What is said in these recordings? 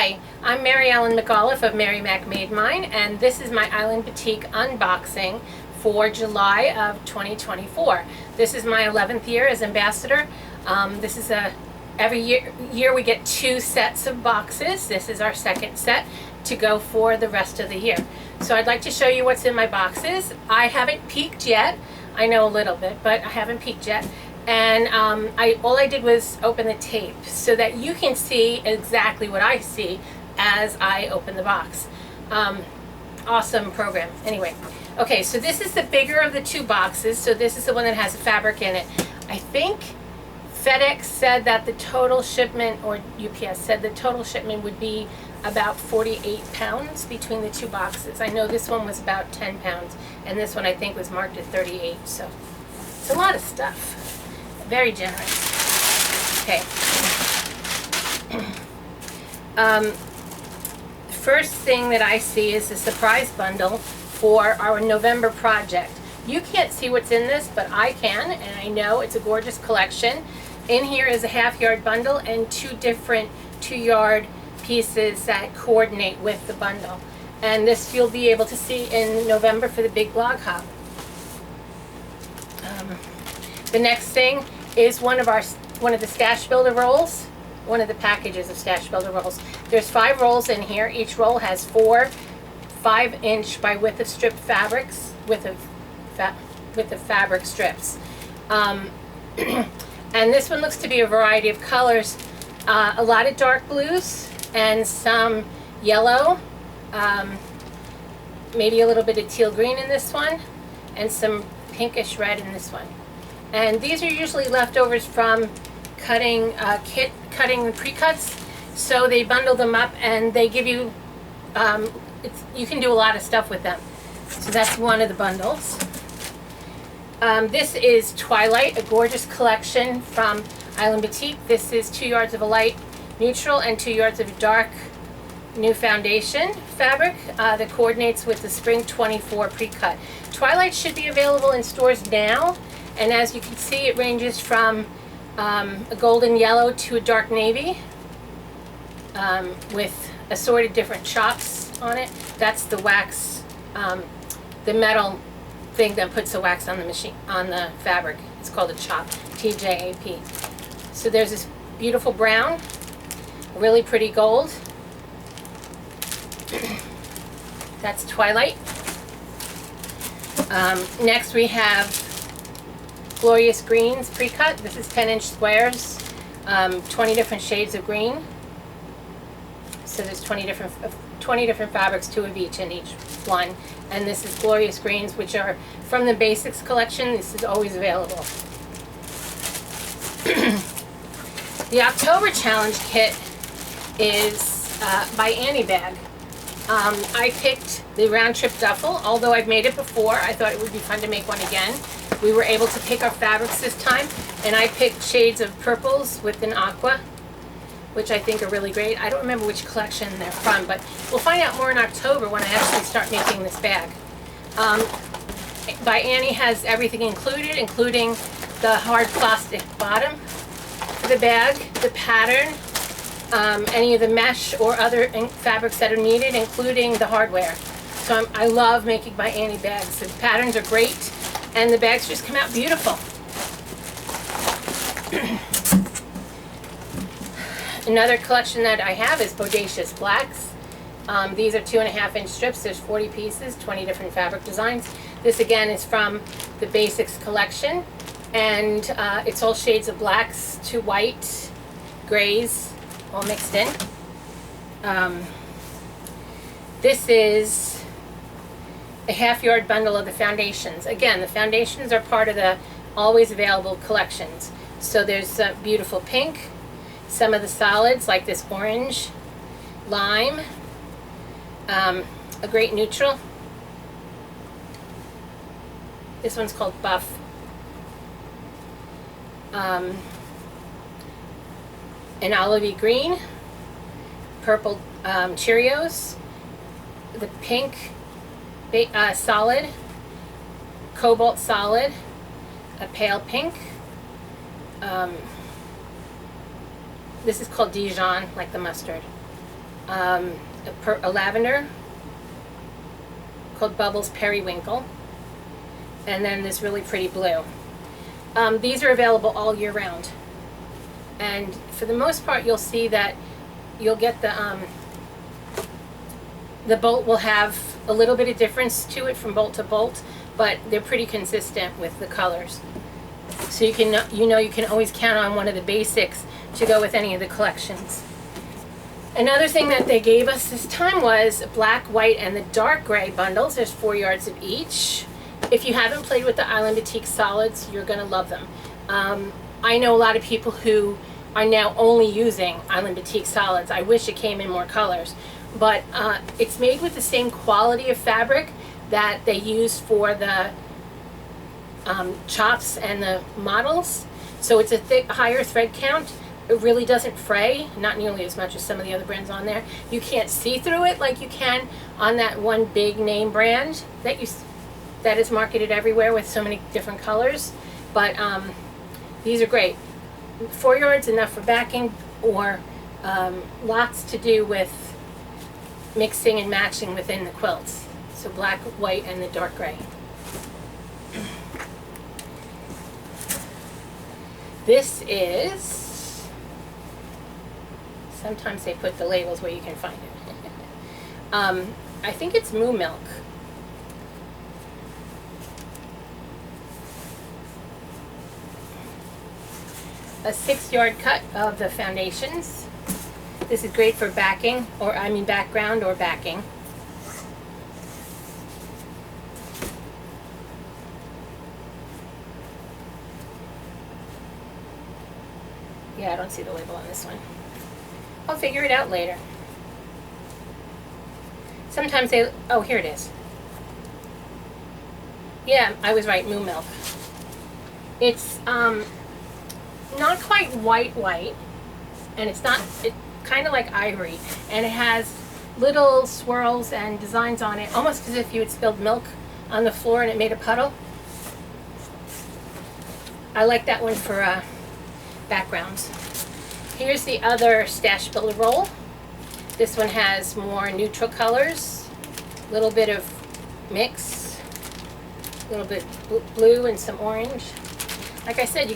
Hi, I'm Mary Ellen McAuliffe of Mary Mac Made Mine, and this is my Island Batik unboxing for July of 2024. This is my 11th year as ambassador. This is every year we get 2 sets of boxes. This is our second set to go for the rest of the year. So I'd like to show you what's in my boxes. I haven't peeked yet. I know a little bit, but I haven't peeked yet. And all I did was open the tape so that you can see exactly what I see as I open the box. Awesome program. Anyway, okay, so this is the bigger of the 2 boxes. So this is the one that has the fabric in it. I think FedEx said that the total shipment, or UPS said the total shipment would be about 48 pounds between the 2 boxes. I know this one was about 10 pounds, and this one I think was marked at 38, so it's a lot of stuff. Very generous. Okay. First thing that I see is the surprise bundle for our November project. You can't see what's in this, but I can, and I know it's a gorgeous collection. In here is a half-yard bundle and 2 different 2-yard pieces that coordinate with the bundle. And this you'll be able to see in November for the big blog hop. The next thing is one of the Stash Builder rolls, one of the packages of Stash Builder rolls. There's 5 rolls in here. Each roll has 4 5-inch by width of strip fabrics, width of fabric strips. And this one looks to be a variety of colors. A lot of dark blues and some yellow, maybe a little bit of teal green in this one, and some pinkish red in this one. And these are usually leftovers from cutting the pre-cuts. So they bundle them up and they give you, you can do a lot of stuff with them. So that's one of the bundles. This is Twilight, a gorgeous collection from Island Batik. This is 2 yards of a light neutral and 2 yards of dark new foundation fabric that coordinates with the Spring 24 pre-cut. Twilight should be available in stores now, and as you can see, it ranges from a golden yellow to a dark navy with assorted different chops on it. That's the wax, the metal thing that puts the wax on the machine, on the fabric. It's called a chop, TJAP. So there's this beautiful brown, really pretty gold. That's Twilight. Next we have Glorious Greens pre-cut. This is 10-inch squares, 20 different shades of green. So there's 20 different fabrics, 2 of each in each one. And this is Glorious Greens, which are from the Basics collection. This is always available. The October Challenge kit is by Annie Bag. I picked the round trip duffel. Although I've made it before, I thought it would be fun to make one again. We were able to pick our fabrics this time, and I picked shades of purples with an aqua, which I think are really great. I don't remember which collection they're from, but we'll find out more in October when I actually start making this bag. By Annie has everything included, including the hard plastic bottom for the bag, the pattern, any of the mesh or other fabrics that are needed, including the hardware. So I love making by Annie bags. The patterns are great, and the bags just come out beautiful. Another collection that I have is Bodacious Blacks. These are 2.5-inch strips. There's 40 pieces, 20 different fabric designs. This again is from the Basics collection, and it's all shades of blacks to white, grays, all mixed in. This is a half-yard bundle of the foundations. Again, the foundations are part of the always available collections. So there's beautiful pink, some of the solids like this orange, lime, a great neutral. This one's called Buff. An olivey green, purple Cheerios, the pink solid, cobalt solid, a pale pink, This is called Dijon, like the mustard. a lavender called Bubbles Periwinkle, and then this really pretty blue. These are available all year round, and for the most part you'll see that you'll get the bolt will have a little bit of difference to it from bolt to bolt, but they're pretty consistent with the colors. So you can always count on one of the basics to go with any of the collections. Another thing that they gave us this time was black, white, and the dark gray bundles. There's 4 yards of each. If you haven't played with the Island Batik solids, you're gonna love them. I know a lot of people who are now only using Island Batik solids. I wish it came in more colors, but it's made with the same quality of fabric that they use for the chops and the models. So it's a higher thread count. It really doesn't fray, not nearly as much as some of the other brands on there. You can't see through it like you can on that one big name brand that is marketed everywhere with so many different colors. But these are great. 4 yards enough for backing, or lots to do with mixing and matching within the quilts. So black, white, and the dark gray. This is, sometimes they put the labels where you can find it. I think it's Moo Milk. A 6-yard cut of the foundations. This is great for backing, or I mean background or backing. Yeah, I don't see the label on this one. I'll figure it out later. Sometimes they, oh, here it is. Yeah, I was right, Moo Milk. It's not quite white, and it's kind of like ivory, and it has little swirls and designs on it, almost as if you had spilled milk on the floor and it made a puddle. I like that one for backgrounds. Here's the other stash builder roll. This one has more neutral colors, a little bit of mix, a little bit blue and some orange. Like I said,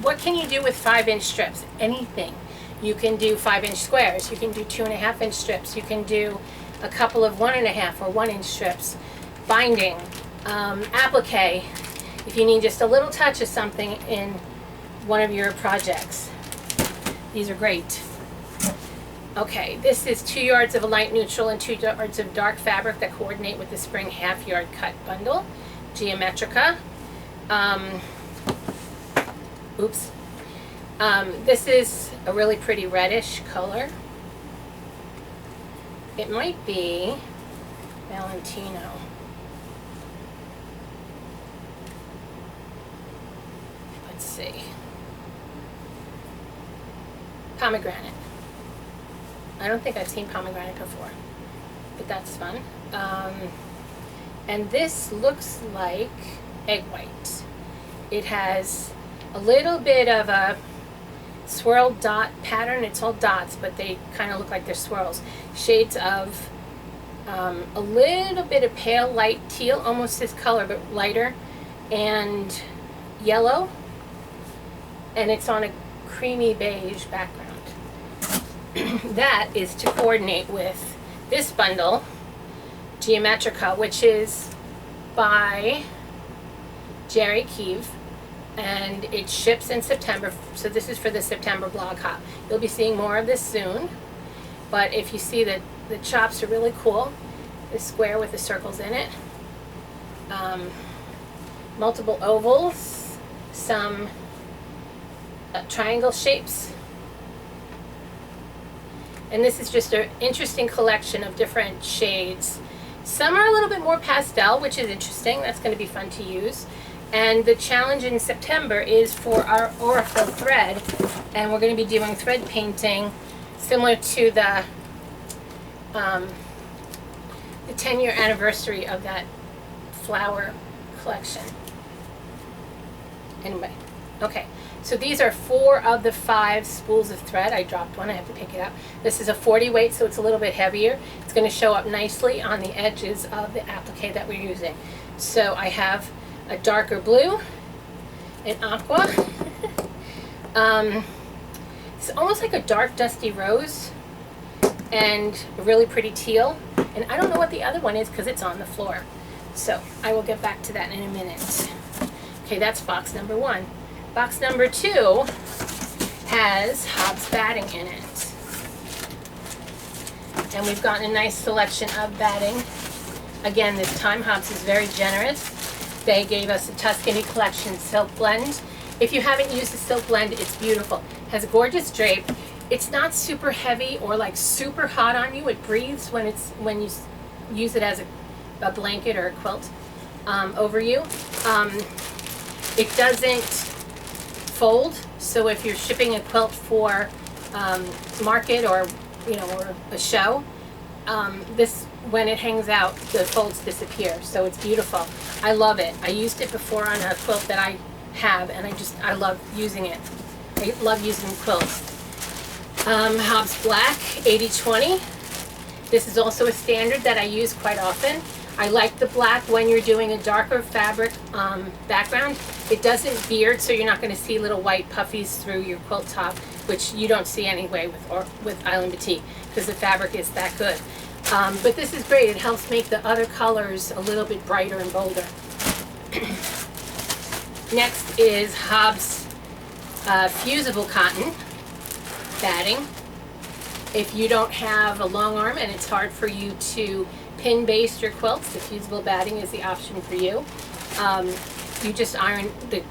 what can you do with 5-inch strips? Anything. You can do 5-inch squares. You can do 2.5-inch strips. You can do a couple of 1.5 or 1-inch strips. Binding, applique, if you need just a little touch of something in one of your projects. These are great. Okay, this is 2 yards of a light neutral and 2 yards of dark fabric that coordinate with the spring 1/2 yard cut bundle. Geometrica. Oops. This is a really pretty reddish color. It might be Valentino. Let's see. Pomegranate. I don't think I've seen pomegranate before, but that's fun. And this looks like egg white. It has a little bit of a swirled dot pattern. It's all dots, but they kind of look like they're swirls. Shades of a little bit of pale light teal, almost this color, but lighter, and yellow. And it's on a creamy beige background. That is to coordinate with this bundle, Geometrica, which is by Jerry Keeve, and it ships in September, so this is for the September blog hop. You'll be seeing more of this soon, but if you see that the chops are really cool, the square with the circles in it, multiple ovals, some triangle shapes, and this is just an interesting collection of different shades. Some are a little bit more pastel, which is interesting. That's going to be fun to use. And the challenge in September is for our Aurifil thread, and we're going to be doing thread painting similar to the 10-year anniversary of that flower collection. Anyway, okay, So these are 4 of the 5 spools of thread. I dropped one, I have to pick it up. This is a 40 weight, so it's a little bit heavier. It's going to show up nicely on the edges of the applique that we're using. So I have a darker blue, an aqua, it's almost like a dark dusty rose, and a really pretty teal. And I don't know what the other one is because it's on the floor. So I will get back to that in a minute. Okay, that's box number 1. Box number 2 has Hobbs batting in it. And we've gotten a nice selection of batting. Again, this time Hobbs is very generous. They gave us a Tuscany Collection silk blend. If you haven't used the silk blend, it's beautiful. It has a gorgeous drape. It's not super heavy or like super hot on you. It breathes when you use it as a blanket or a quilt over you. It doesn't fold, so if you're shipping a quilt for market or or a show, this, when it hangs out, the folds disappear. So it's beautiful. I love it. I used it before on a quilt that I have, and I love using it. I love using quilts. Hobbs Black 80/20. This is also a standard that I use quite often. I like the black when you're doing a darker fabric background. It doesn't beard, so you're not going to see little white puffies through your quilt top, which you don't see anyway with Island Batik because the fabric is that good. But this is great. It helps make the other colors a little bit brighter and bolder. Next is Hobbs fusible cotton batting. If you don't have a long arm and it's hard for you to pin baste your quilts, the fusible batting is the option for you. You just iron the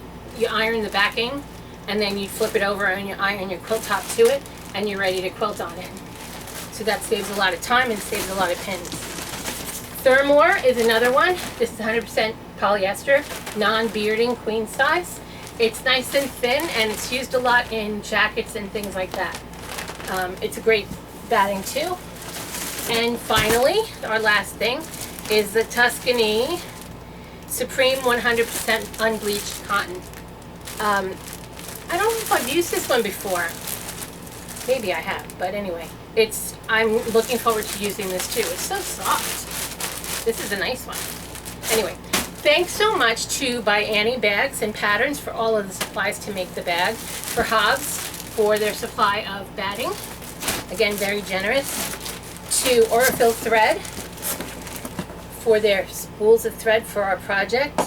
backing, and then you flip it over and you iron your quilt top to it, and you're ready to quilt on it. So that saves a lot of time and saves a lot of pins. Thermore is another one. This is 100% polyester, non-bearding queen size. It's nice and thin, and it's used a lot in jackets and things like that. It's a great batting too. And finally, our last thing is the Tuscany Supreme 100% unbleached cotton. I don't know if I've used this one before. Maybe I have, but anyway, I'm looking forward to using this too. It's so soft. This is a nice one. Anyway, thanks so much to By Annie Bags and Patterns for all of the supplies to make the bag, for Hobbs for their supply of batting. Again, very generous. To Orifil Thread for their spools of thread for our project,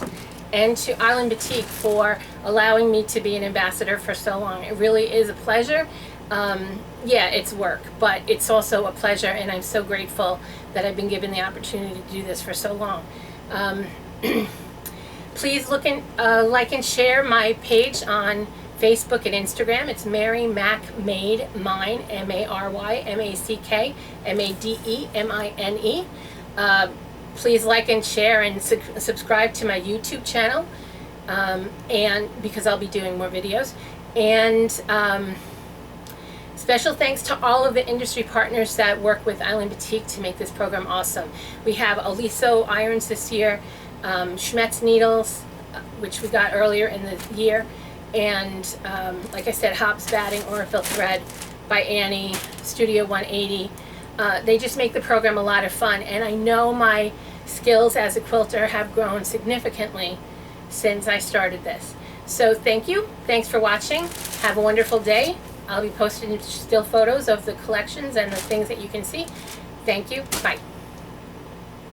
and to Island Batik for allowing me to be an ambassador for so long. It really is a pleasure. Yeah, it's work, but it's also a pleasure, and I'm so grateful that I've been given the opportunity to do this for so long. Please look and like and share my page on Facebook and Instagram. It's Mary Mac Made Mine, MaryMackMademine. Please like and share and subscribe to my YouTube channel, and because I'll be doing more videos. And special thanks to all of the industry partners that work with Island Batik to make this program awesome. We have Aliso irons this year, Schmetz needles, which we got earlier in the year, and like I said, Hobbs batting, Orifil thread, By Annie, Studio 180. They just make the program a lot of fun, and I know my skills as a quilter have grown significantly since I started this. So thank you. Thanks for watching. Have a wonderful day. I'll be posting still photos of the collections and the things that you can see. Thank you. Bye.